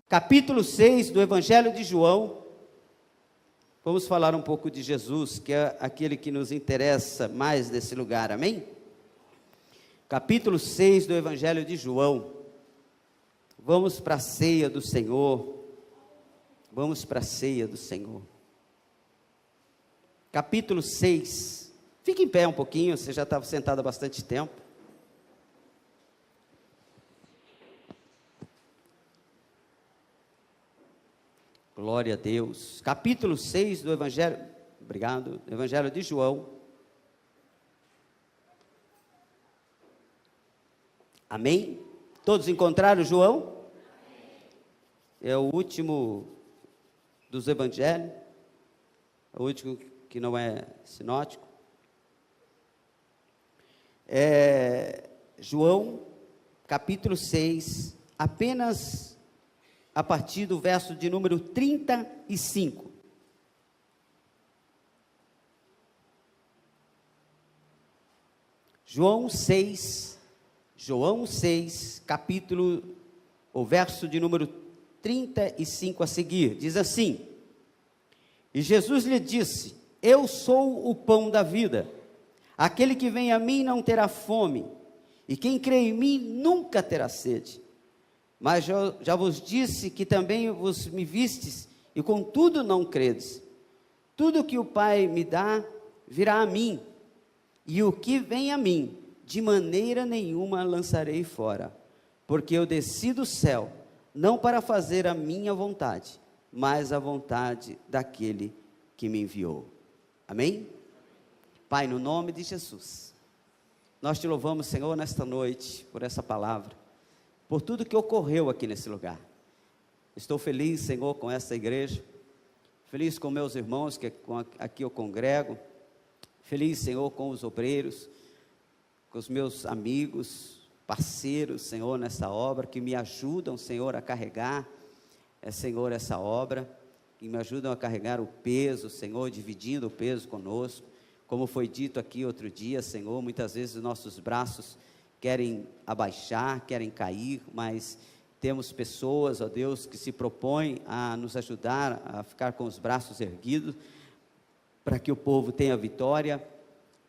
Capítulo 6 do Evangelho de João. Vamos falar um pouco de Jesus, que é aquele que nos interessa mais nesse lugar, amém? Capítulo 6 do Evangelho de João. Vamos para a ceia do Senhor. Vamos para a ceia do Senhor. Capítulo 6. Fique em pé um pouquinho, você já estava sentado há bastante tempo. Glória a Deus. Capítulo 6 do Evangelho, obrigado, Evangelho de João. Amém? Todos encontraram João? É o último dos evangelhos, é o último que não é sinótico. João, capítulo 6, apenas a partir do verso de número 35. João 6, capítulo, o verso de número 35 a seguir, diz assim: E Jesus lhe disse: Eu sou o pão da vida, aquele que vem a mim não terá fome, e quem crê em mim nunca terá sede. Mas já vos disse que também vos me vistes, e contudo não credes. Tudo que o Pai me dá, virá a mim, e o que vem a mim, de maneira nenhuma lançarei fora, porque eu desci do céu, não para fazer a minha vontade, mas a vontade daquele que me enviou. Amém? Pai, no nome de Jesus, nós te louvamos, Senhor, nesta noite, por essa palavra, por tudo que ocorreu aqui nesse lugar. Estou feliz, Senhor, com essa igreja, feliz com meus irmãos que aqui eu congrego, feliz, Senhor, com os obreiros, com os meus amigos, parceiros, Senhor, nessa obra, que me ajudam, Senhor, a carregar, Senhor, essa obra, que me ajudam a carregar o peso, Senhor, dividindo o peso conosco. Como foi dito aqui outro dia, Senhor, muitas vezes os nossos braços querem abaixar, querem cair, mas temos pessoas, ó Deus, que se propõem a nos ajudar a ficar com os braços erguidos, para que o povo tenha vitória.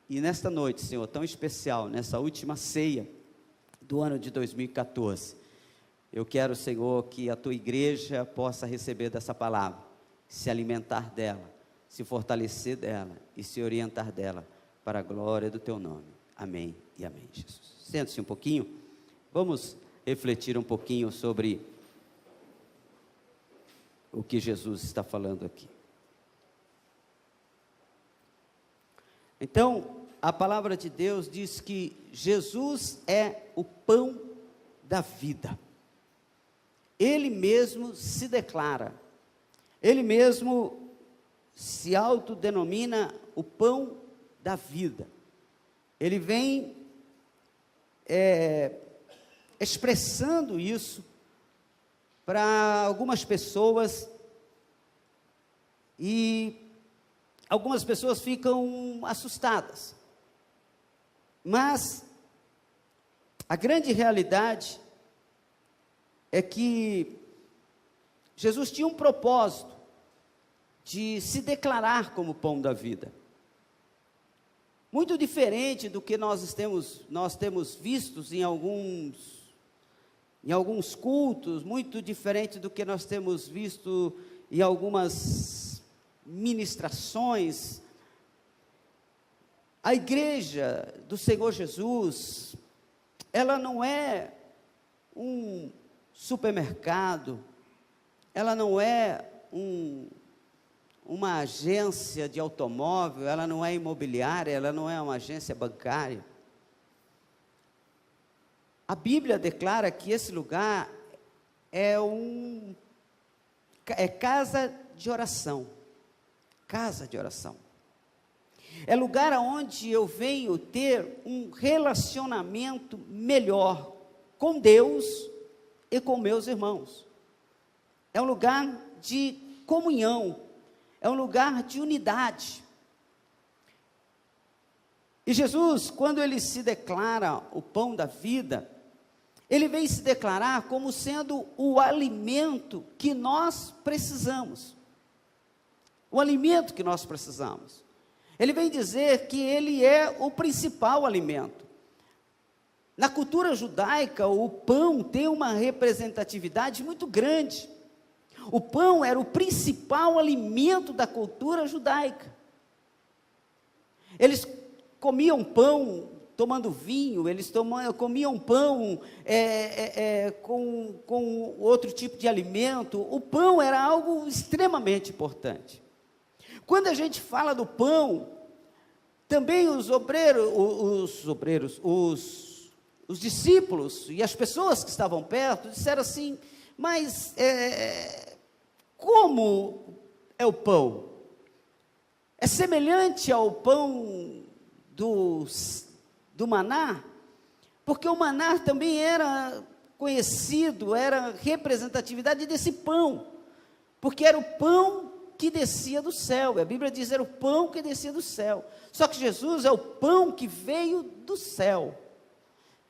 E nesta noite, Senhor, tão especial, nessa última ceia do ano de 2014, eu quero, Senhor, que a tua igreja possa receber dessa palavra, se alimentar dela, se fortalecer dela e se orientar dela, para a glória do teu nome. Amém e amém, Jesus. Sente-se um pouquinho, vamos refletir um pouquinho sobre o que Jesus está falando aqui. Então, a palavra de Deus diz que Jesus é o pão da vida. Ele mesmo se declara, ele mesmo se autodenomina o pão da vida. Ele vem expressando isso para algumas pessoas, e algumas pessoas ficam assustadas, mas a grande realidade é que Jesus tinha um propósito de se declarar como pão da vida, muito diferente do que nós temos vistos em alguns cultos, muito diferente do que nós temos visto em algumas ministrações. A igreja do Senhor Jesus, ela não é um supermercado, ela não é uma agência de automóvel, ela não é imobiliária, ela não é uma agência bancária. A Bíblia declara que esse lugar é casa de oração, casa de oração. É lugar onde eu venho ter um relacionamento melhor com Deus e com meus irmãos. É um lugar de comunhão, é um lugar de unidade. E Jesus, quando ele se declara o pão da vida, ele vem se declarar como sendo o alimento que nós precisamos. O alimento que nós precisamos. Ele vem dizer que ele é o principal alimento. Na cultura judaica, o pão tem uma representatividade muito grande. O pão era o principal alimento da cultura judaica. Eles comiam pão tomando vinho, eles comiam pão com outro tipo de alimento. O pão era algo extremamente importante. Quando a gente fala do pão, também os discípulos e as pessoas que estavam perto disseram assim, mas como é o pão? É semelhante ao pão do maná? Porque o maná também era conhecido, era representatividade desse pão, porque era o pão que descia do céu. A Bíblia diz, era o pão que descia do céu. Só que Jesus é o pão que veio do céu.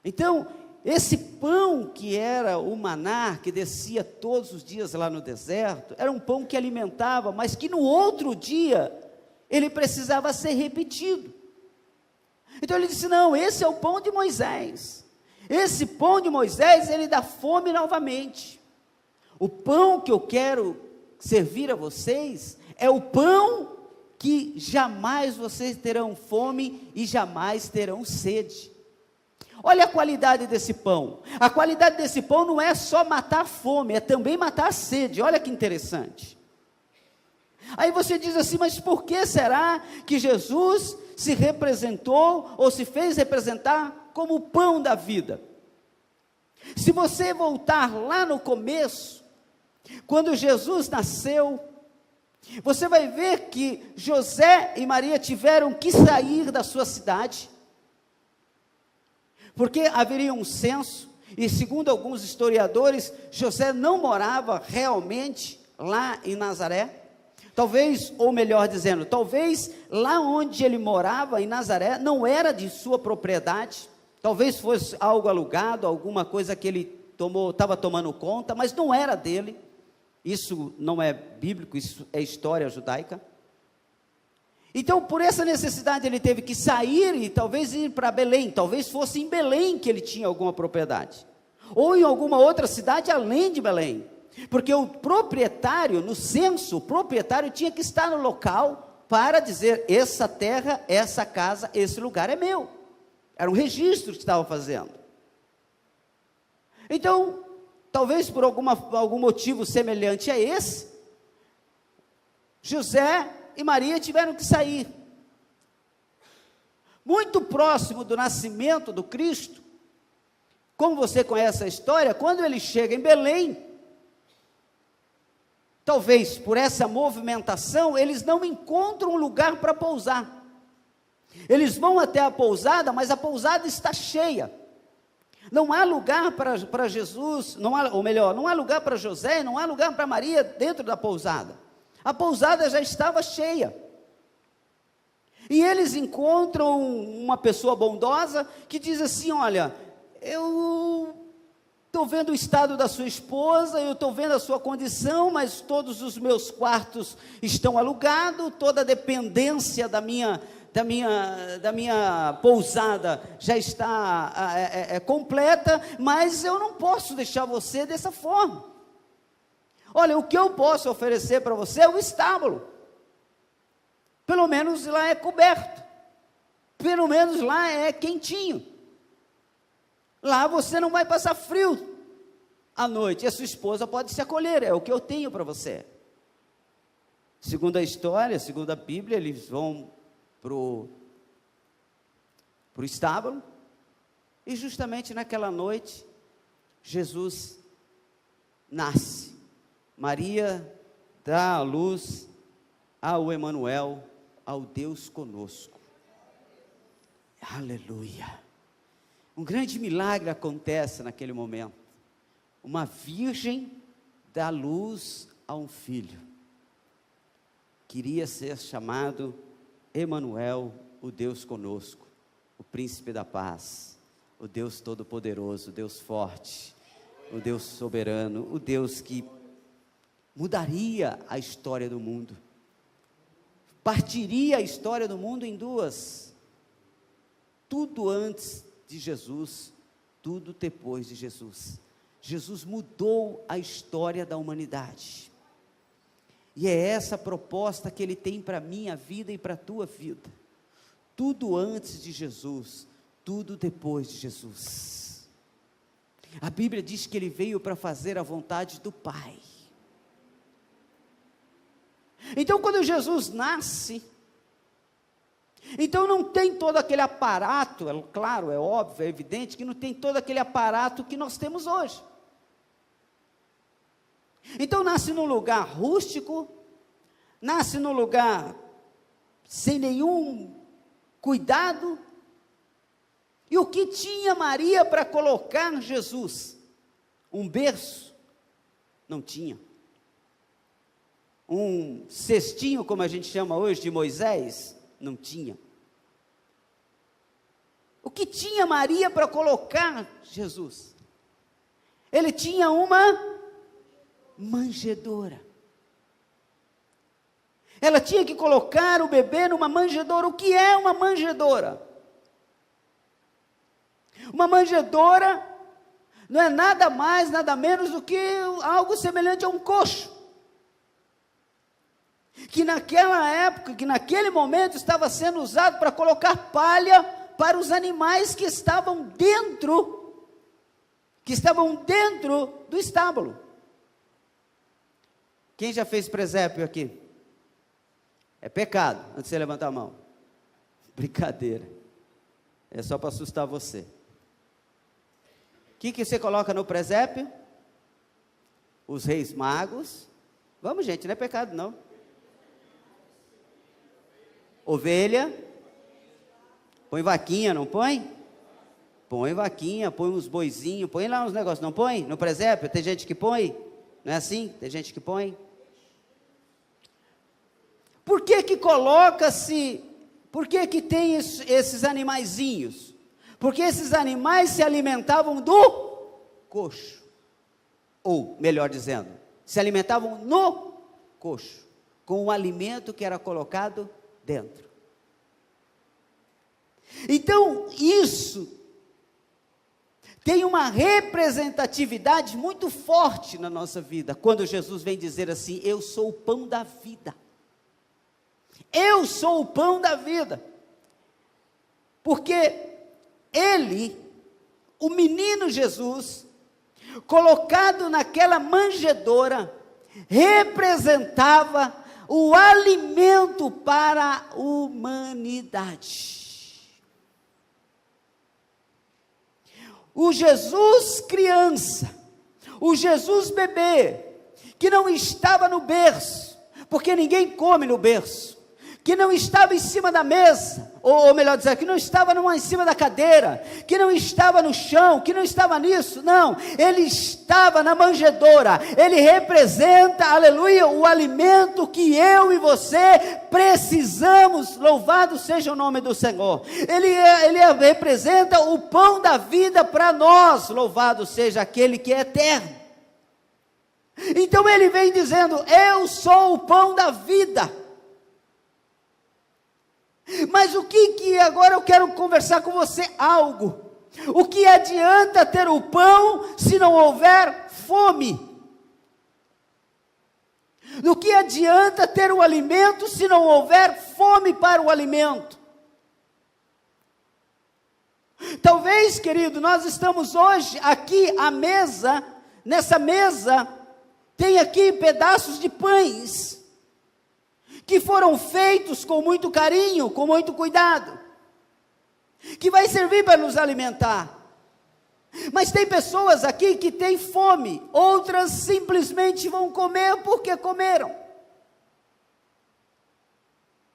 Então, esse pão que era o maná, que descia todos os dias lá no deserto, era um pão que alimentava, mas que no outro dia, ele precisava ser repetido. Então ele disse, não, esse é o pão de Moisés. Esse pão de Moisés, ele dá fome novamente. O pão que eu quero servir a vocês, é o pão que jamais vocês terão fome e jamais terão sede. Olha a qualidade desse pão. A qualidade desse pão não é só matar a fome, é também matar a sede. Olha que interessante. Aí você diz assim, mas por que será que Jesus se representou, ou se fez representar como o pão da vida? Se você voltar lá no começo, quando Jesus nasceu, você vai ver que José e Maria tiveram que sair da sua cidade, porque haveria um censo, e segundo alguns historiadores, José não morava realmente lá em Nazaré. Talvez, ou melhor dizendo, talvez lá onde ele morava, em Nazaré, não era de sua propriedade, talvez fosse algo alugado, alguma coisa que ele estava tomando conta, mas não era dele. Isso não é bíblico, isso é história judaica. Então, por essa necessidade, ele teve que sair e talvez ir para Belém. Talvez fosse em Belém que ele tinha alguma propriedade, ou em alguma outra cidade além de Belém, porque o proprietário, no censo, o proprietário tinha que estar no local para dizer, essa terra, essa casa, esse lugar é meu. Era um registro que estava fazendo. Então, talvez por algum motivo semelhante a esse, José e Maria tiveram que sair. Muito próximo do nascimento do Cristo, como você conhece a história, quando ele chega em Belém, talvez por essa movimentação, eles não encontram um lugar para pousar. Eles vão até a pousada, mas a pousada está cheia. Não há lugar para Jesus, não há lugar para José, não há lugar para Maria dentro da pousada. A pousada já estava cheia. E eles encontram uma pessoa bondosa que diz assim, olha, eu estou vendo o estado da sua esposa, eu estou vendo a sua condição, mas todos os meus quartos estão alugados, toda a dependência da minha pousada já está completa, mas eu não posso deixar você dessa forma. Olha, o que eu posso oferecer para você é o estábulo. Pelo menos lá é coberto, pelo menos lá é quentinho. Lá você não vai passar frio à noite, e a sua esposa pode se acolher, é o que eu tenho para você. Segundo a história, segundo a Bíblia, eles vão para o estábulo, e justamente naquela noite, Jesus nasce. Maria dá a luz ao Emanuel, ao Deus conosco. Aleluia! Um grande milagre acontece naquele momento. Uma virgem dá luz a um filho. Queria ser chamado Emanuel, o Deus conosco, o príncipe da paz. o Deus Todo-Poderoso, o Deus forte, o Deus soberano, o Deus que mudaria a história do mundo, partiria a história do mundo em duas, tudo antes de Jesus, tudo depois de Jesus. Jesus mudou a história da humanidade, e é essa a proposta que Ele tem para a minha vida e para a tua vida, tudo antes de Jesus, tudo depois de Jesus. A Bíblia diz que Ele veio para fazer a vontade do Pai. Então quando Jesus nasce, então não tem todo aquele aparato, é claro, é óbvio, é evidente que não tem todo aquele aparato que nós temos hoje. Então nasce num lugar rústico, nasce num lugar sem nenhum cuidado. E o que tinha Maria para colocar Jesus? Um berço? Não tinha. Um cestinho, como a gente chama hoje, de Moisés? Não tinha. O que tinha Maria para colocar Jesus? Ele tinha uma manjedoura. Ela tinha que colocar o bebê numa manjedoura. O que é uma manjedoura? Uma manjedoura não é nada mais, nada menos do que algo semelhante a um coxo, que naquela época, que naquele momento estava sendo usado para colocar palha para os animais que estavam dentro do estábulo. Quem já fez presépio aqui? É pecado, antes de você levantar a mão. Brincadeira, é só para assustar você. O que você coloca no presépio? Os reis magos. Vamos, gente, não é pecado não. Ovelha. Põe vaquinha, não põe? Põe vaquinha, põe uns boizinhos, põe lá uns negócios, não põe? No presépio, tem gente que põe? Não é assim? Tem gente que põe? Por que que coloca-se, por que que tem esses animaizinhos? Porque esses animais se alimentavam do coxo, ou melhor dizendo, se alimentavam no coxo, com o alimento que era colocado dentro. Então isso tem uma representatividade muito forte na nossa vida, quando Jesus vem dizer assim: eu sou o pão da vida. Eu sou o pão da vida, porque Ele, o menino Jesus, colocado naquela manjedoura, representava o alimento para a humanidade. O Jesus criança, o Jesus bebê, que não estava no berço, porque ninguém come no berço, que não estava em cima da mesa, ou melhor dizer, que não estava em cima da cadeira, que não estava no chão, que não estava nisso, não, ele estava na manjedoura. Ele representa, aleluia, o alimento que eu e você precisamos. Louvado seja o nome do Senhor. Ele representa o pão da vida para nós. Louvado seja aquele que é eterno. Então ele vem dizendo: eu sou o pão da vida. Mas o que agora eu quero conversar com você algo. O que adianta ter o pão se não houver fome? O que adianta ter o alimento se não houver fome para o alimento? Talvez, querido, nós estamos hoje aqui à mesa, nessa mesa tem aqui pedaços de pães que foram feitos com muito carinho, com muito cuidado, que vai servir para nos alimentar. Mas tem pessoas aqui que têm fome, outras simplesmente vão comer porque comeram.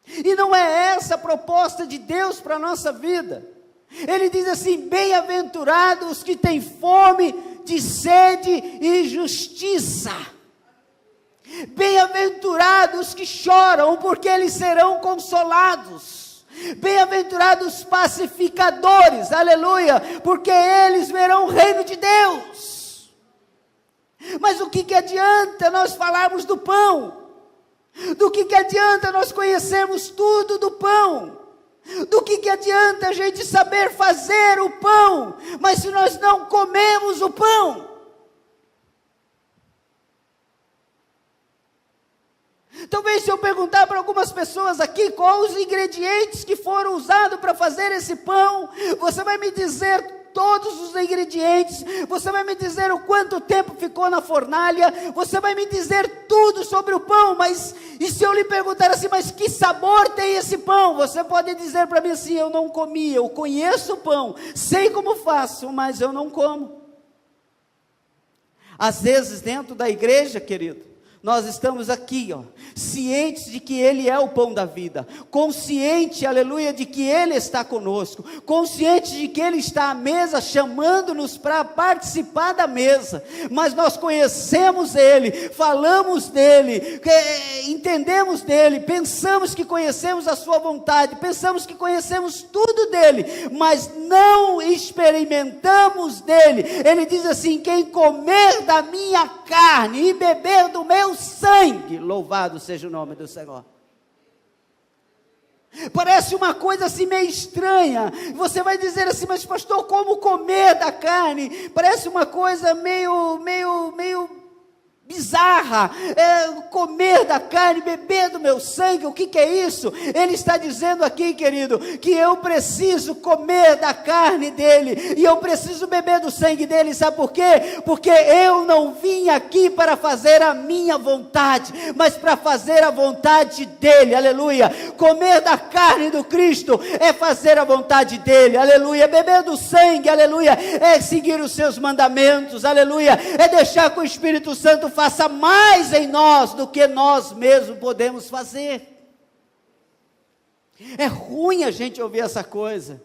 E não é essa a proposta de Deus para a nossa vida. Ele diz assim: bem-aventurados os que têm fome de sede e justiça. Bem-aventurados que choram, porque eles serão consolados. Bem-aventurados os pacificadores, aleluia, porque eles verão o reino de Deus. Mas o que adianta nós falarmos do pão? Do que adianta nós conhecermos tudo do pão? Do que adianta a gente saber fazer o pão, mas se nós não comemos o pão? Talvez se eu perguntar para algumas pessoas aqui quais os ingredientes que foram usados para fazer esse pão, você vai me dizer todos os ingredientes, você vai me dizer o quanto tempo ficou na fornalha, você vai me dizer tudo sobre o pão, mas e se eu lhe perguntar assim, mas que sabor tem esse pão? Você pode dizer para mim assim, eu não comi, eu conheço o pão, sei como faço, mas eu não como. Às vezes dentro da igreja, querido, nós estamos aqui, cientes de que Ele é o pão da vida, consciente, aleluia, de que Ele está conosco, consciente de que Ele está à mesa, chamando-nos para participar da mesa, mas nós conhecemos Ele, falamos dEle, entendemos dEle, pensamos que conhecemos a Sua vontade, pensamos que conhecemos tudo dEle, mas não experimentamos dEle. Ele diz assim, quem comer da minha carne e beber do meu sangue, louvado seja o nome do Senhor. Parece uma coisa assim meio estranha, você vai dizer assim, mas pastor, como comer da carne? Parece uma coisa meio bizarra, comer da carne, beber do meu sangue, o que é isso? Ele está dizendo aqui, querido, que eu preciso comer da carne dele, e eu preciso beber do sangue dele, sabe por quê? Porque eu não vim aqui para fazer a minha vontade, mas para fazer a vontade dele, aleluia. Comer da carne do Cristo é fazer a vontade dele, aleluia. Beber do sangue, aleluia, é seguir os seus mandamentos, aleluia, é deixar que o Espírito Santo faça mais em nós do que nós mesmos podemos fazer. É ruim a gente ouvir essa coisa,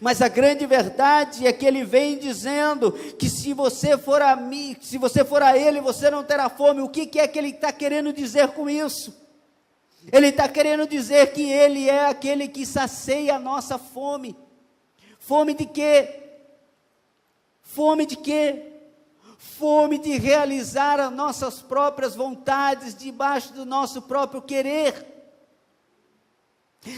mas a grande verdade é que ele vem dizendo que se você for a mim, se você for a ele, você não terá fome. O que é que ele está querendo dizer com isso? Ele está querendo dizer que ele é aquele que sacia a nossa fome. Fome de quê? Fome de quê? Fome de realizar as nossas próprias vontades, debaixo do nosso próprio querer.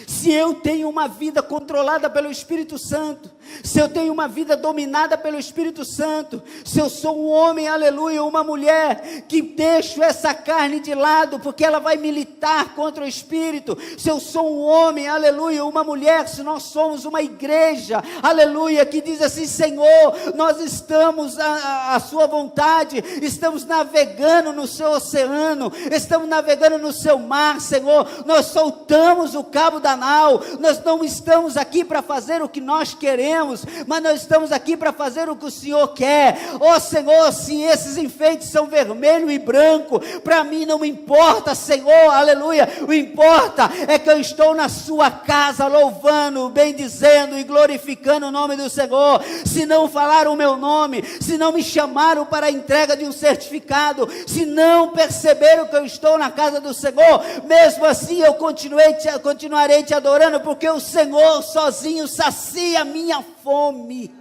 Se eu tenho uma vida controlada pelo Espírito Santo, se eu tenho uma vida dominada pelo Espírito Santo, se eu sou um homem, aleluia, uma mulher, que deixo essa carne de lado, porque ela vai militar contra o Espírito, se eu sou um homem, aleluia, uma mulher, se nós somos uma igreja, aleluia, que diz assim, Senhor, nós estamos à sua vontade, estamos navegando no seu oceano, estamos navegando no seu mar, Senhor, nós soltamos o cabo da nau, nós não estamos aqui para fazer o que nós queremos, mas nós estamos aqui para fazer o que o Senhor quer. Senhor, se esses enfeites são vermelho e branco, para mim não importa, Senhor, aleluia, o importa é que eu estou na sua casa, louvando, bendizendo e glorificando o nome do Senhor. Se não falaram o meu nome, se não me chamaram para a entrega de um certificado, se não perceberam que eu estou na casa do Senhor, mesmo assim eu continuarei te adorando, porque o Senhor sozinho sacia a minha fome.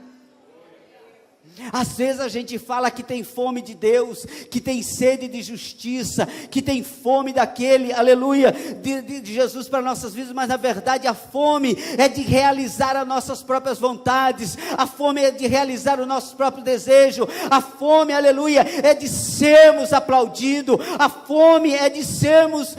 Às vezes a gente fala que tem fome de Deus, que tem sede de justiça, que tem fome daquele, aleluia, de Jesus para nossas vidas, mas na verdade a fome é de realizar as nossas próprias vontades, a fome é de realizar o nosso próprio desejo, a fome, aleluia, é de sermos aplaudidos, a fome é de sermos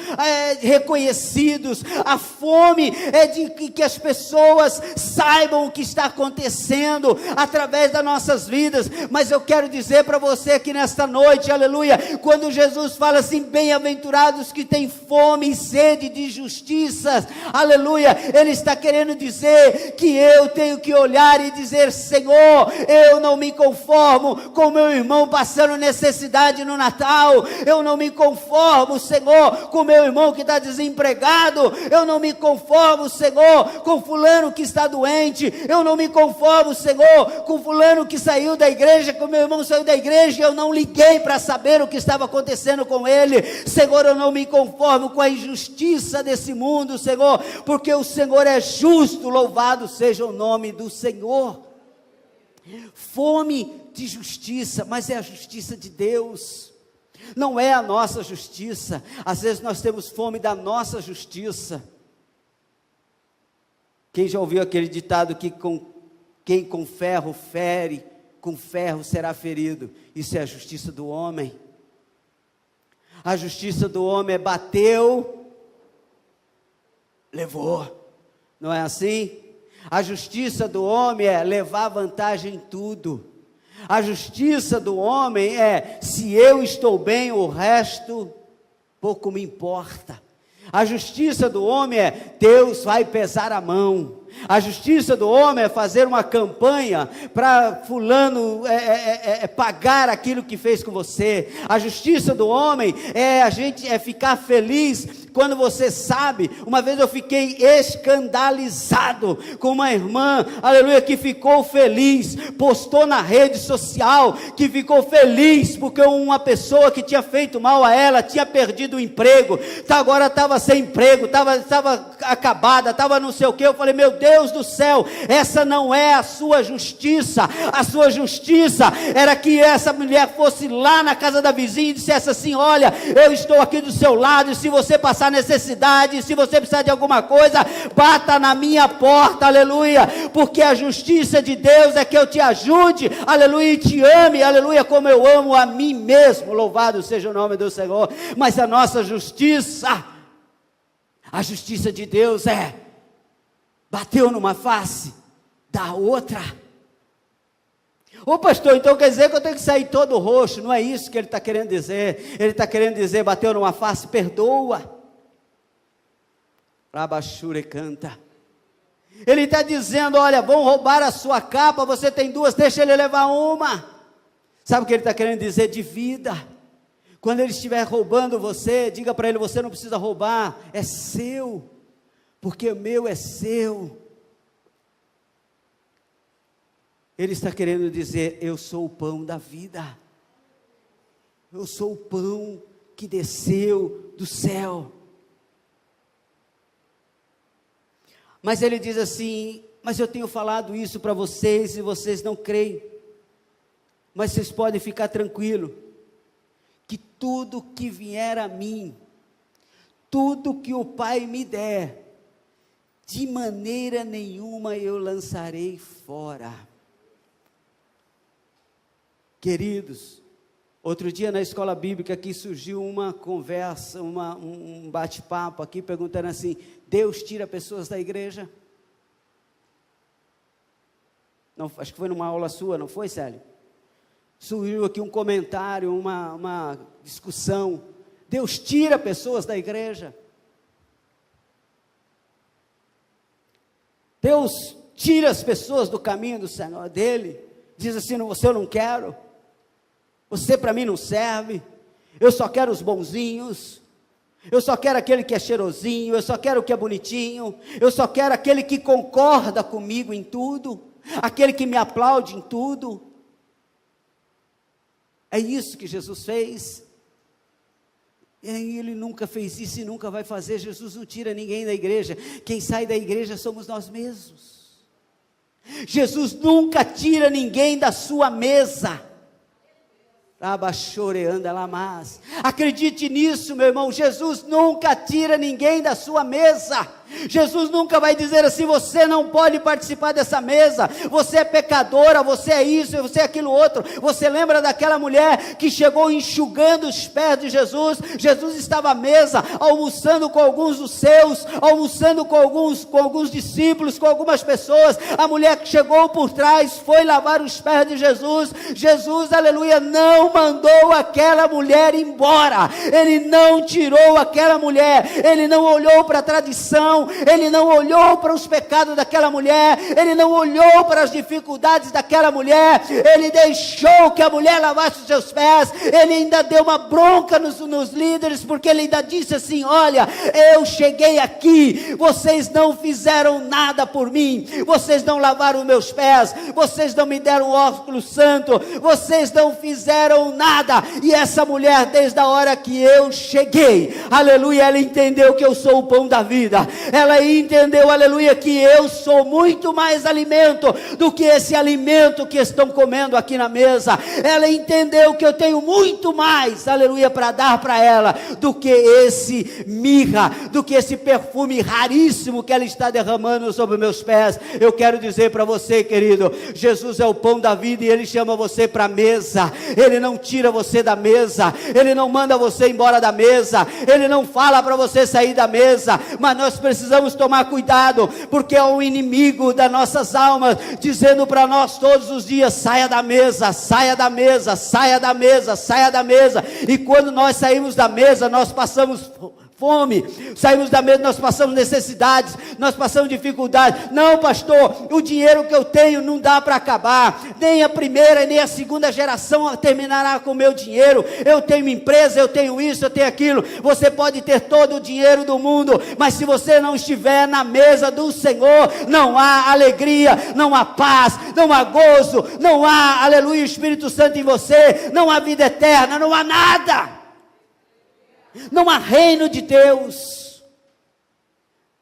reconhecidos, a fome é de que as pessoas saibam o que está acontecendo através das nossas vidas. Mas eu quero dizer para você aqui nesta noite, aleluia, quando Jesus fala assim, bem-aventurados que têm fome e sede de justiça, aleluia, Ele está querendo dizer que eu tenho que olhar e dizer, Senhor, eu não me conformo com meu irmão passando necessidade no Natal, eu não me conformo, Senhor, com meu irmão que está desempregado, eu não me conformo, Senhor, com fulano que está doente, eu não me conformo, Senhor, com fulano que saiu da igreja, que o meu irmão saiu da igreja, e eu não liguei para saber o que estava acontecendo com ele. Senhor, eu não me conformo com a injustiça desse mundo, Senhor, porque o Senhor é justo, louvado seja o nome do Senhor. Fome de justiça, mas é a justiça de Deus, não é a nossa justiça. Às vezes nós temos fome da nossa justiça. Quem já ouviu aquele ditado que quem com ferro fere, com ferro será ferido? Isso é a justiça do homem. A justiça do homem é bateu, levou, não é assim? A justiça do homem é levar vantagem em tudo. A justiça do homem é, se eu estou bem, o resto pouco me importa. A justiça do homem é, Deus vai pesar a mão. A justiça do homem é fazer uma campanha para fulano pagar aquilo que fez com você. A justiça do homem é ficar feliz quando você sabe. Uma vez eu fiquei escandalizado com uma irmã, aleluia, que ficou feliz, postou na rede social que ficou feliz porque uma pessoa que tinha feito mal a ela tinha perdido o emprego, agora estava sem emprego, estava acabada, estava não sei o que. Eu falei, meu Deus do céu, essa não é a sua justiça. A sua justiça era que essa mulher fosse lá na casa da vizinha e dissesse assim: olha, eu estou aqui do seu lado, e se você passar necessidade, se você precisar de alguma coisa, bata na minha porta, aleluia, porque a justiça de Deus é que eu te ajude, aleluia, e te ame, aleluia, como eu amo a mim mesmo, louvado seja o nome do Senhor. Mas a nossa justiça, a justiça de Deus bateu numa face, da outra. Ô pastor, então quer dizer que eu tenho que sair todo roxo? Não é isso que ele está querendo dizer. Ele está querendo dizer, bateu numa face, perdoa. Rabachure canta. Ele está dizendo, olha, vão roubar a sua capa, você tem duas, deixa ele levar uma. Sabe o que ele está querendo dizer? De vida. Quando ele estiver roubando você, diga para ele, você não precisa roubar, é seu, porque o meu é seu. Ele está querendo dizer, eu sou o pão da vida, eu sou o pão que desceu do céu. Mas ele diz assim, mas eu tenho falado isso para vocês e vocês não creem, mas vocês podem ficar tranquilos, que tudo que vier a mim, tudo que o Pai me der, de maneira nenhuma eu lançarei fora. Queridos, outro dia na escola bíblica aqui surgiu uma conversa, um bate-papo aqui, perguntando assim, Deus tira pessoas da igreja? Não, acho que foi numa aula sua, não foi, Célio? Surgiu aqui um comentário, uma discussão, Deus tira pessoas da igreja? Deus tira as pessoas do caminho do Senhor dele, diz assim, você eu não quero, você para mim não serve, eu só quero os bonzinhos, eu só quero aquele que é cheirosinho, eu só quero o que é bonitinho, eu só quero aquele que concorda comigo em tudo, aquele que me aplaude em tudo. É isso que Jesus fez. E ele nunca fez isso e nunca vai fazer. Jesus não tira ninguém da igreja, quem sai da igreja somos nós mesmos. Jesus nunca tira ninguém da sua mesa. Acredite nisso, meu irmão. Jesus nunca tira ninguém da sua mesa. Jesus nunca vai dizer assim, você não pode participar dessa mesa, você é pecadora, você é isso, você é aquilo outro. Você lembra daquela mulher que chegou enxugando os pés de Jesus? Jesus estava à mesa, almoçando com alguns dos seus, almoçando com alguns discípulos, com algumas pessoas. A mulher que chegou por trás, foi lavar os pés de Jesus. Jesus, aleluia, não mandou aquela mulher embora, ele não tirou aquela mulher, ele não olhou para a tradição, não. Ele não olhou para os pecados daquela mulher, ele não olhou para as dificuldades daquela mulher, ele deixou que a mulher lavasse os seus pés. Ele ainda deu uma bronca nos líderes, porque ele ainda disse assim: olha, eu cheguei aqui, vocês não fizeram nada por mim, vocês não lavaram meus pés, vocês não me deram ósculo santo, vocês não fizeram nada. E essa mulher, desde a hora que eu cheguei, aleluia, ela entendeu que eu sou o pão da vida. Ela entendeu, aleluia, que eu sou muito mais alimento do que esse alimento que estão comendo aqui na mesa. Ela entendeu que eu tenho muito mais, aleluia, para dar para ela, do que esse mirra, do que esse perfume raríssimo que ela está derramando sobre meus pés. Eu quero dizer para você, querido, Jesus é o pão da vida, e Ele chama você para a mesa. Ele não tira você da mesa, Ele não manda você embora da mesa, Ele não fala para você sair da mesa, mas nós precisamos tomar cuidado, porque é o inimigo das nossas almas, dizendo para nós todos os dias: saia da mesa, saia da mesa, saia da mesa, saia da mesa. E quando nós saímos da mesa, nós passamos fome, saímos da mesa, nós passamos necessidades, nós passamos dificuldades. Não, pastor, o dinheiro que eu tenho não dá para acabar, nem a primeira nem a segunda geração terminará com o meu dinheiro. Eu tenho empresa, eu tenho isso, eu tenho aquilo. Você pode ter todo o dinheiro do mundo, mas se você não estiver na mesa do Senhor, não há alegria, não há paz, não há gozo, não há, aleluia, Espírito Santo em você, não há vida eterna, não há nada. Não há reino de Deus,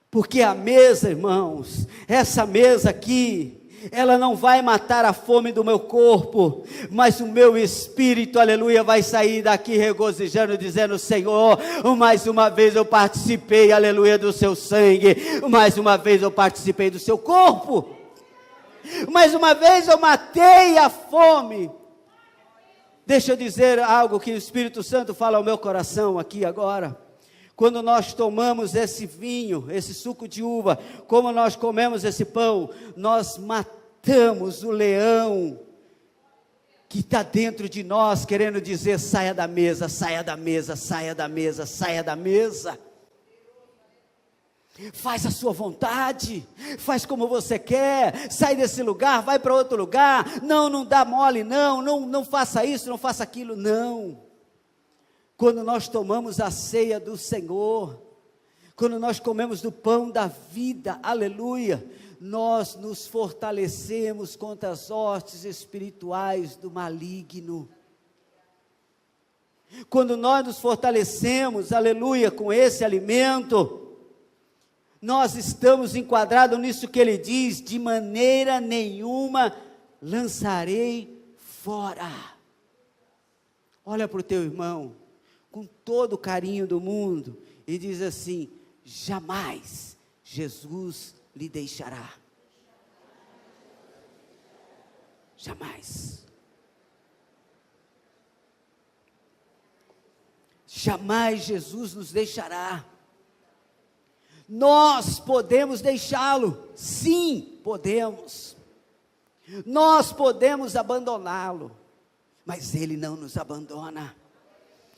porque a mesa, irmãos, essa mesa aqui, ela não vai matar a fome do meu corpo, mas o meu espírito, aleluia, vai sair daqui regozijando, dizendo: Senhor, mais uma vez eu participei, aleluia, do seu sangue, mais uma vez eu participei do seu corpo, mais uma vez eu matei a fome. Deixa eu dizer algo que o Espírito Santo fala ao meu coração aqui agora. Quando nós tomamos esse vinho, esse suco de uva, como nós comemos esse pão, nós matamos o leão que está dentro de nós, querendo dizer: saia da mesa, saia da mesa, saia da mesa, saia da mesa. Faz a sua vontade, faz como você quer, sai desse lugar, vai para outro lugar, não dá mole, não faça isso, não faça aquilo, não. Quando nós tomamos a ceia do Senhor, quando nós comemos do pão da vida, aleluia, nós nos fortalecemos contra as hostes espirituais do maligno. Quando nós nos fortalecemos, aleluia, com esse alimento, nós estamos enquadrados nisso que ele diz: de maneira nenhuma lançarei fora. Olha para o teu irmão, com todo o carinho do mundo, e diz assim: jamais Jesus lhe deixará. Jamais. Jamais Jesus nos deixará. Nós podemos deixá-lo, sim, podemos. Nós podemos abandoná-lo, mas Ele não nos abandona.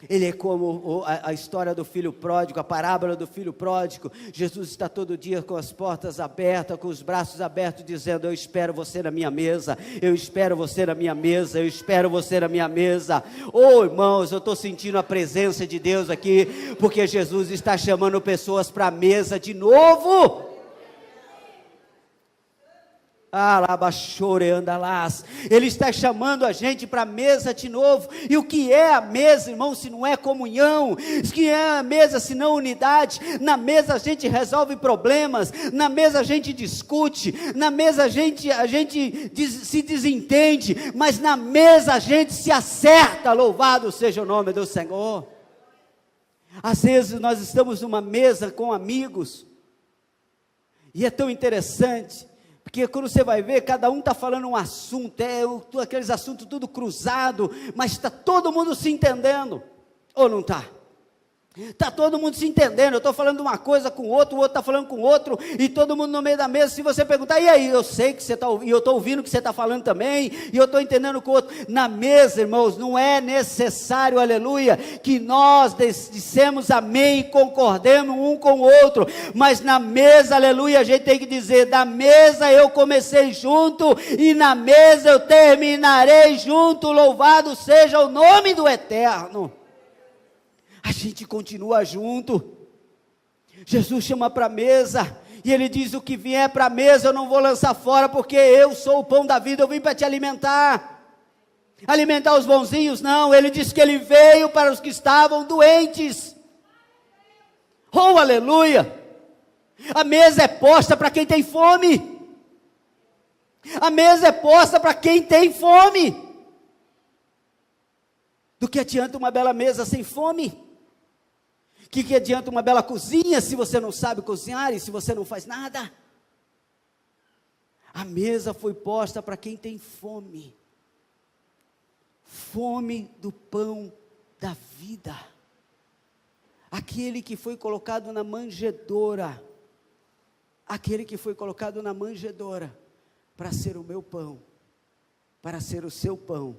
Ele é como a história do filho pródigo, a parábola do filho pródigo. Jesus está todo dia com as portas abertas, com os braços abertos, dizendo: eu espero você na minha mesa, eu espero você na minha mesa, eu espero você na minha mesa. Oh, irmãos, eu estou sentindo a presença de Deus aqui, porque Jesus está chamando pessoas para a mesa de novo. Ele está chamando a gente para a mesa de novo. E o que é a mesa, irmão, se não é comunhão? O que é a mesa se não unidade? Na mesa a gente resolve problemas, na mesa a gente discute, na mesa a gente se desentende, mas na mesa a gente se acerta. Louvado seja o nome do Senhor. Às vezes nós estamos numa mesa com amigos, e é tão interessante, porque quando você vai ver, cada um está falando um assunto, aqueles assuntos tudo cruzado, mas está todo mundo se entendendo, ou não está? Está todo mundo se entendendo, eu estou falando uma coisa com o outro está falando com o outro, e todo mundo no meio da mesa. Se você perguntar, e aí, eu sei que você está ouvindo, e eu estou ouvindo o que você está falando também, e eu estou entendendo com o outro. Na mesa, irmãos, não é necessário, aleluia, que nós dissemos amém e concordemos um com o outro, mas na mesa, aleluia, a gente tem que dizer, da mesa eu comecei junto, e na mesa eu terminarei junto, louvado seja o nome do Eterno. A gente continua junto. Jesus chama para a mesa, e Ele diz, o que vier para a mesa eu não vou lançar fora, porque eu sou o pão da vida, eu vim para te alimentar os bonzinhos. Não, Ele disse que Ele veio para os que estavam doentes. Oh, aleluia. A mesa é posta para quem tem fome. A mesa é posta para quem tem fome. Do que adianta uma bela mesa sem fome? Que adianta uma bela cozinha se você não sabe cozinhar e se você não faz nada? A mesa foi posta para quem tem fome. Fome do pão da vida. Aquele que foi colocado na manjedoura. Aquele que foi colocado na manjedoura para ser o meu pão, para ser o seu pão,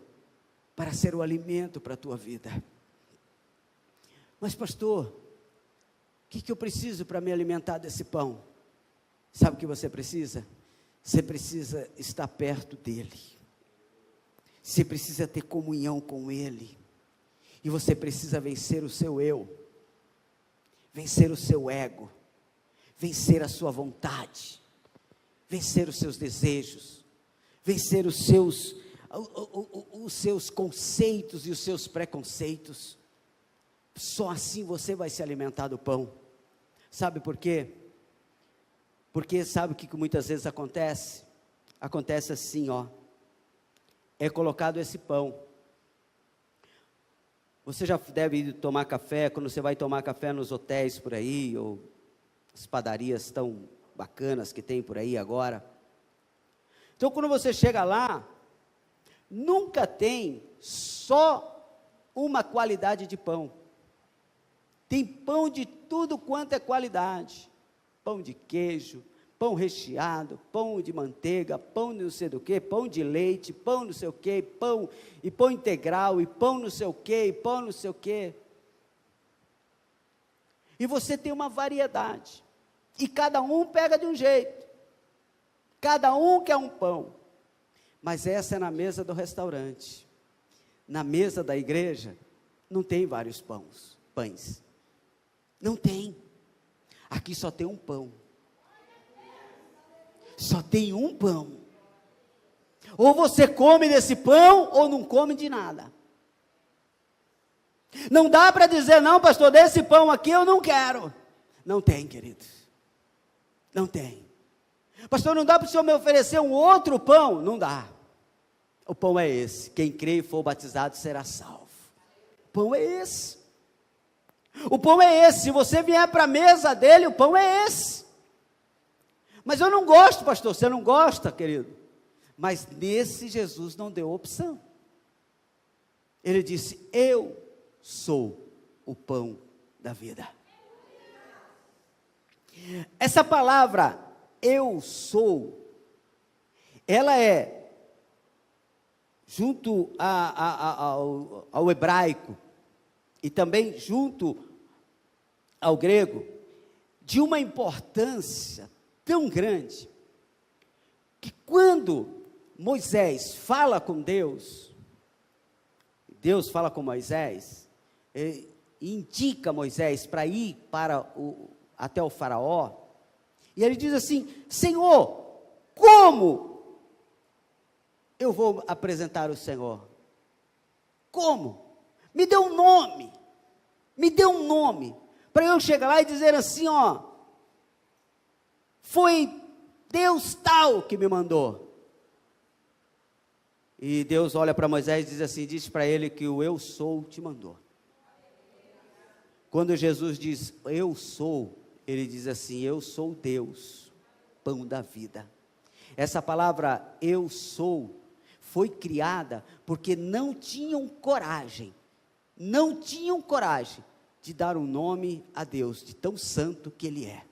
para ser o alimento para a tua vida. Mas pastor, o que eu preciso para me alimentar desse pão? Sabe o que você precisa? Você precisa estar perto dele. Você precisa ter comunhão com ele. E você precisa vencer o seu eu. Vencer o seu ego. Vencer a sua vontade. Vencer os seus desejos. Vencer os seus conceitos e os seus preconceitos. Só assim você vai se alimentar do pão. Sabe por quê? Porque sabe o que muitas vezes acontece? Acontece assim, ó. É colocado esse pão. Você já deve ir tomar café, quando você vai tomar café nos hotéis por aí, ou as padarias tão bacanas que tem por aí agora. Então quando você chega lá, nunca tem só uma qualidade de pão. Tem pão de tudo quanto é qualidade. Pão de queijo, pão recheado, pão de manteiga, pão de não sei do que, pão de leite, pão não sei o que, pão integral, e pão não sei o que, e pão não sei o que. E você tem uma variedade. E cada um pega de um jeito. Cada um quer um pão. Mas essa é na mesa do restaurante. Na mesa da igreja, não tem vários pães. Não tem. Aqui só tem um pão. Só tem um pão. Ou você come desse pão, ou não come de nada. Não dá para dizer, não, pastor, desse pão aqui eu não quero. Não tem, queridos. Não tem. Pastor, não dá para o senhor me oferecer um outro pão? Não dá. O pão é esse. Quem crê e for batizado será salvo. O pão é esse. O pão é esse. Se você vier para a mesa dele, o pão é esse. Mas eu não gosto, pastor. Você não gosta, querido? Mas nesse Jesus não deu opção. Ele disse, eu sou o pão da vida. Essa palavra, eu sou, ela é, junto ao hebraico, e também junto ao grego, de uma importância tão grande, que quando Moisés fala com Deus, Deus fala com Moisés, indica Moisés para ir até o faraó, e ele diz assim, Senhor, como eu vou apresentar o Senhor? Como? Me dê um nome, para eu chegar lá e dizer assim, ó, foi Deus tal que me mandou. E Deus olha para Moisés e diz assim, diz para ele que o eu sou te mandou. Quando Jesus diz, eu sou, ele diz assim, eu sou Deus, pão da vida. Essa palavra, eu sou, foi criada porque não tinham coragem de dar um nome a Deus, de tão santo que Ele é.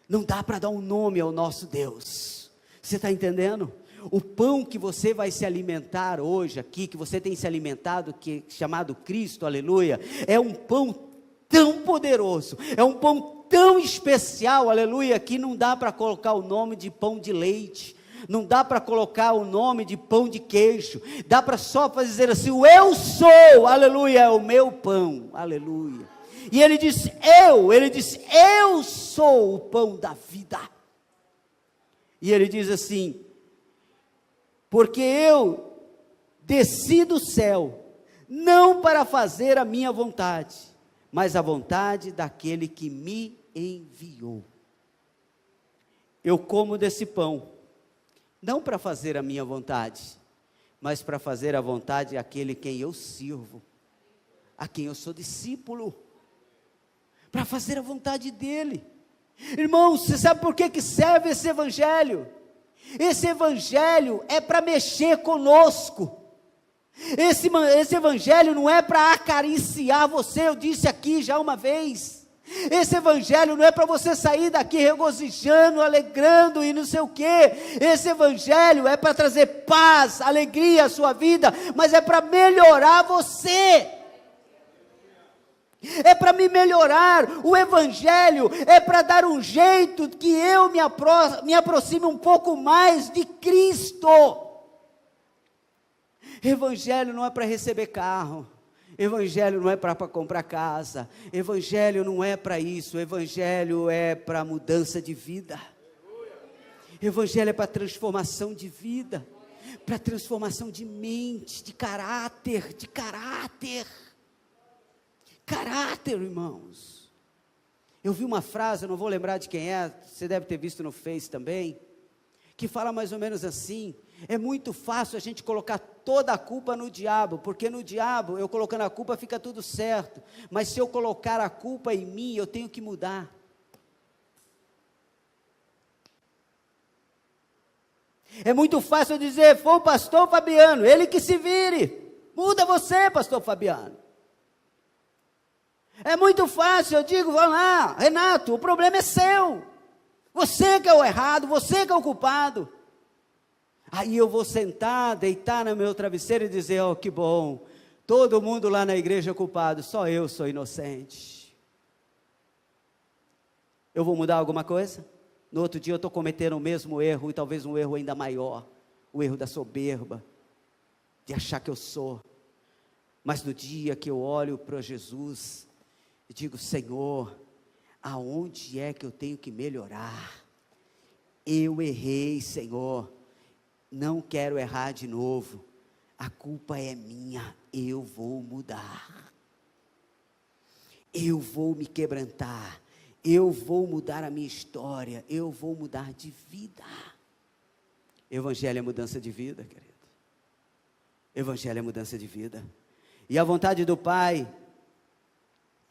Não dá para dar um nome ao nosso Deus. Você está entendendo? O pão que você vai se alimentar hoje aqui, que você tem se alimentado, que chamado Cristo, aleluia, é um pão tão poderoso, é um pão tão especial, aleluia, que não dá para colocar o nome de pão de leite, não dá para colocar o nome de pão de queijo, dá para só dizer assim, o eu sou, aleluia, é o meu pão, aleluia. E ele disse, eu sou o pão da vida. E ele diz assim, porque eu desci do céu, não para fazer a minha vontade, mas a vontade daquele que me enviou. Eu como desse pão, não para fazer a minha vontade, mas para fazer a vontade daquele quem eu sirvo, a quem eu sou discípulo, para fazer a vontade dele. Irmãos, você sabe por que serve esse evangelho? Esse evangelho é para mexer conosco. Esse evangelho não é para acariciar você, eu disse aqui já uma vez. Esse evangelho não é para você sair daqui regozijando, alegrando e não sei o quê. Esse evangelho é para trazer paz, alegria à sua vida, mas é para melhorar você. É para me melhorar. O evangelho é para dar um jeito que eu me aproxime um pouco mais de Cristo. Evangelho não é para receber carro, evangelho não é para comprar casa, evangelho não é para isso, evangelho é para mudança de vida, evangelho é para transformação de vida, para transformação de mente, de caráter, irmãos. Eu vi uma frase, eu não vou lembrar de quem é, você deve ter visto no Face também, que fala mais ou menos assim, é muito fácil a gente colocar toda a culpa no diabo, porque no diabo, eu colocando a culpa fica tudo certo, mas se eu colocar a culpa em mim, eu tenho que mudar. É muito fácil eu dizer, foi o pastor Fabiano, ele que se vire, muda você, pastor Fabiano. É muito fácil, eu digo, vamos lá, Renato, o problema é seu, você que é o errado, você que é o culpado. Aí eu vou sentar, deitar no meu travesseiro e dizer, oh, que bom, todo mundo lá na igreja é culpado, só eu sou inocente. Eu vou mudar alguma coisa? No outro dia eu estou cometendo o mesmo erro, e talvez um erro ainda maior, o erro da soberba, de achar que eu sou. Mas no dia que eu olho para Jesus, e digo, Senhor, aonde é que eu tenho que melhorar? Eu errei, Senhor, não quero errar de novo, a culpa é minha, eu vou mudar, eu vou me quebrantar, eu vou mudar a minha história, eu vou mudar de vida. Evangelho é mudança de vida, querido, evangelho é mudança de vida, e a vontade do Pai,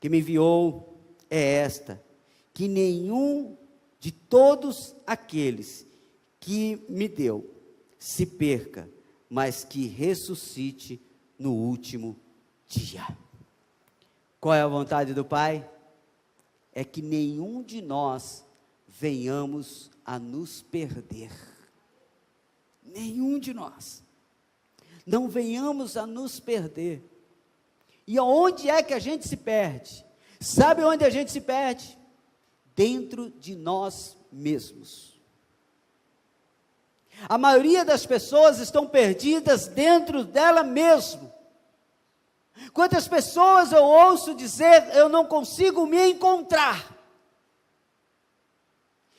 que me enviou, é esta, que nenhum de todos aqueles que me deu, se perca, mas que ressuscite no último dia. Qual é a vontade do Pai? É que nenhum de nós venhamos a nos perder. Nenhum de nós. Não venhamos a nos perder. E aonde é que a gente se perde? Sabe onde a gente se perde? Dentro de nós mesmos. A maioria das pessoas estão perdidas dentro dela mesma. Quantas pessoas eu ouço dizer, eu não consigo me encontrar.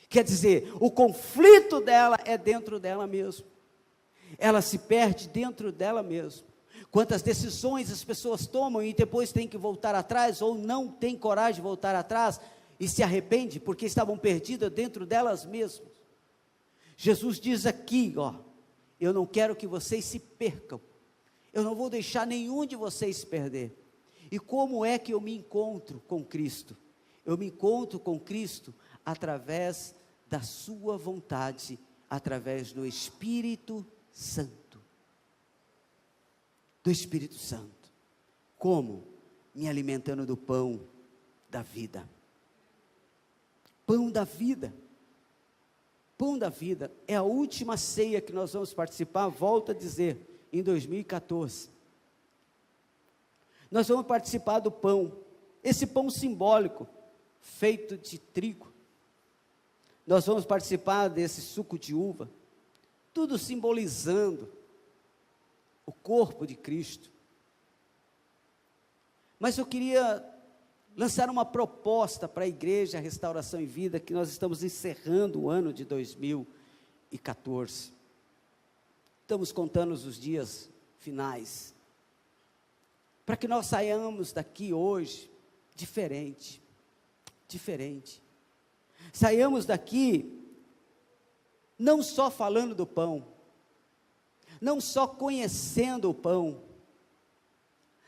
Quer dizer, o conflito dela é dentro dela mesma. Ela se perde dentro dela mesma. Quantas decisões as pessoas tomam e depois têm que voltar atrás, ou não têm coragem de voltar atrás, e se arrepende porque estavam perdidas dentro delas mesmas. Jesus diz aqui, ó, eu não quero que vocês se percam, eu não vou deixar nenhum de vocês se perder. E como é que eu me encontro com Cristo? Eu me encontro com Cristo através da sua vontade, através do Espírito Santo. Do Espírito Santo. Como? me alimentando do pão da vida. Pão da vida. Pão da vida é a última ceia que nós vamos participar, volto a dizer, em 2014. Nós vamos participar do pão, esse pão simbólico, feito de trigo. Nós vamos participar desse suco de uva, tudo simbolizando o corpo de Cristo. Mas eu queria lançar uma proposta para a igreja Restauração e Vida, que nós estamos encerrando o ano de 2014. Estamos contando os dias finais, para que nós saiamos daqui hoje diferente. Saiamos daqui não só falando do pão, não só conhecendo o pão,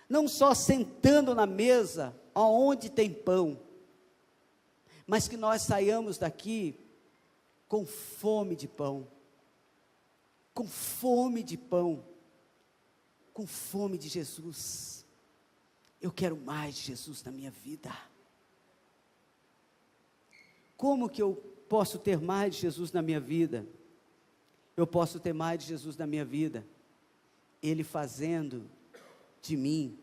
não só sentando na mesa aonde tem pão, mas que nós saiamos daqui com fome de pão, com fome de pão, com fome de Jesus. Eu quero mais de Jesus na minha vida. Como que eu posso ter mais de Jesus na minha vida? Eu posso ter mais de Jesus na minha vida, Ele fazendo de mim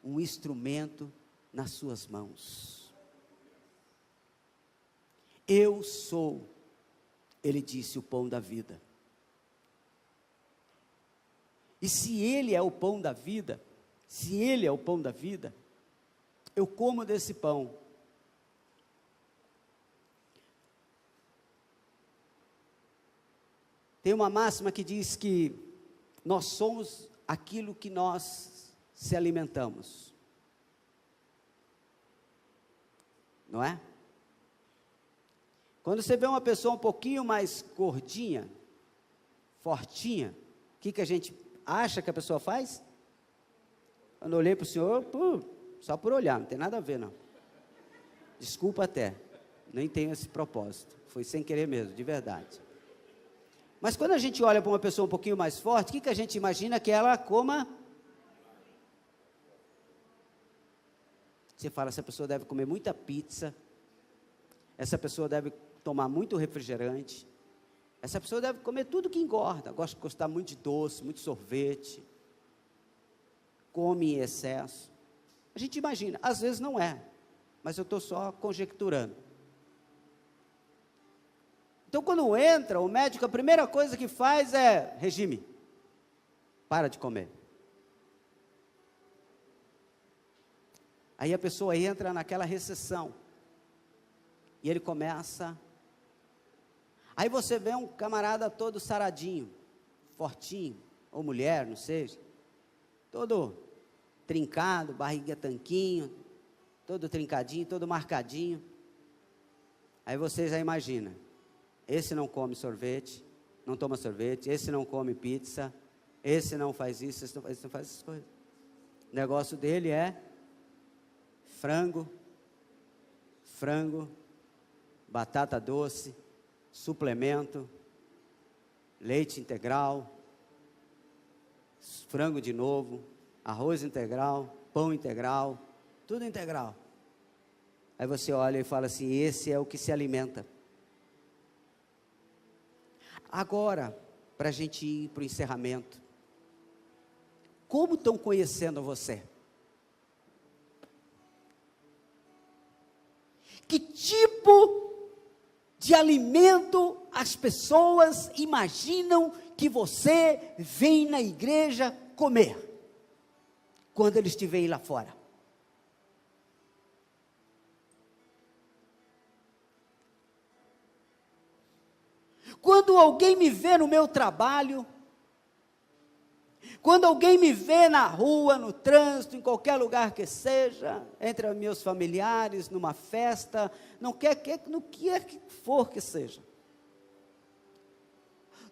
um instrumento nas suas mãos. Eu sou, Ele disse, o pão da vida. E se Ele é o pão da vida, eu como desse pão. Tem uma máxima que diz que nós somos aquilo que nós se alimentamos. Não é? Quando você vê uma pessoa um pouquinho mais gordinha, fortinha, o que a gente acha que a pessoa faz? Quando eu olhei para o senhor, só por olhar, não tem nada a ver não. Desculpa até, nem tenho esse propósito, foi sem querer mesmo, de verdade. Mas quando a gente olha para uma pessoa um pouquinho mais forte, o que a gente imagina? Que ela coma. Você fala, essa pessoa deve comer muita pizza, essa pessoa deve tomar muito refrigerante, essa pessoa deve comer tudo que engorda, gosta de gostar muito de doce, muito sorvete, come em excesso. A gente imagina, às vezes não é, mas eu estou só conjecturando. Então, quando entra, o médico, a primeira coisa que faz é regime. Para de comer. Aí a pessoa entra naquela recessão. E ele começa. Aí você vê um camarada todo saradinho, fortinho, ou mulher, não sei, todo trincado, barriga tanquinho, todo trincadinho, todo marcadinho. Aí você já imagina. Esse não come sorvete, não toma sorvete, esse não come pizza, esse não faz isso, esse não faz essas coisas. O negócio dele é frango, batata doce, suplemento, leite integral, frango de novo, arroz integral, pão integral, tudo integral. Aí você olha e fala assim, esse é o que se alimenta. Agora, para a gente ir para o encerramento, como estão conhecendo você? Que tipo de alimento as pessoas imaginam que você vem na igreja comer, quando eles te veem lá fora? Quando alguém me vê no meu trabalho, quando alguém me vê na rua, no trânsito, em qualquer lugar que seja, entre meus familiares, numa festa, no que for que seja,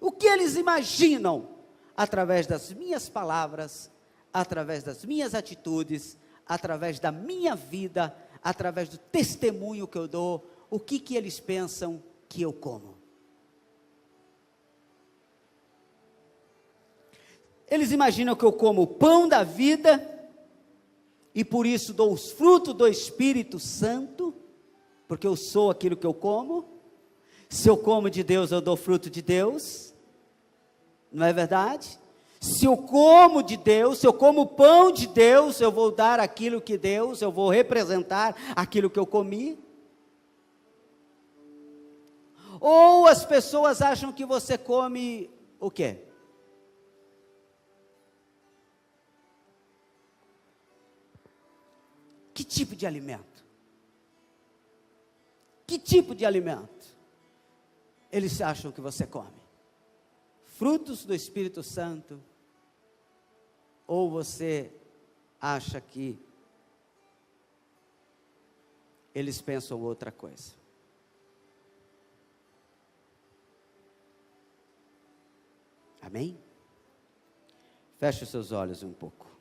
o que eles imaginam, através das minhas palavras, através das minhas atitudes, através da minha vida, através do testemunho que eu dou, o que eles pensam que eu como? Eles imaginam que eu como o pão da vida e por isso dou os frutos do Espírito Santo, porque eu sou aquilo que eu como. Se eu como de Deus, eu dou fruto de Deus, não é verdade? Se eu como de Deus, se eu como o pão de Deus, eu vou dar aquilo que Deus, eu vou representar aquilo que eu comi. Ou as pessoas acham que você come o quê? Que tipo de alimento? Que tipo de alimento eles acham que você come? Frutos do Espírito Santo? Ou você acha que eles pensam outra coisa? Amém? Feche os seus olhos um pouco.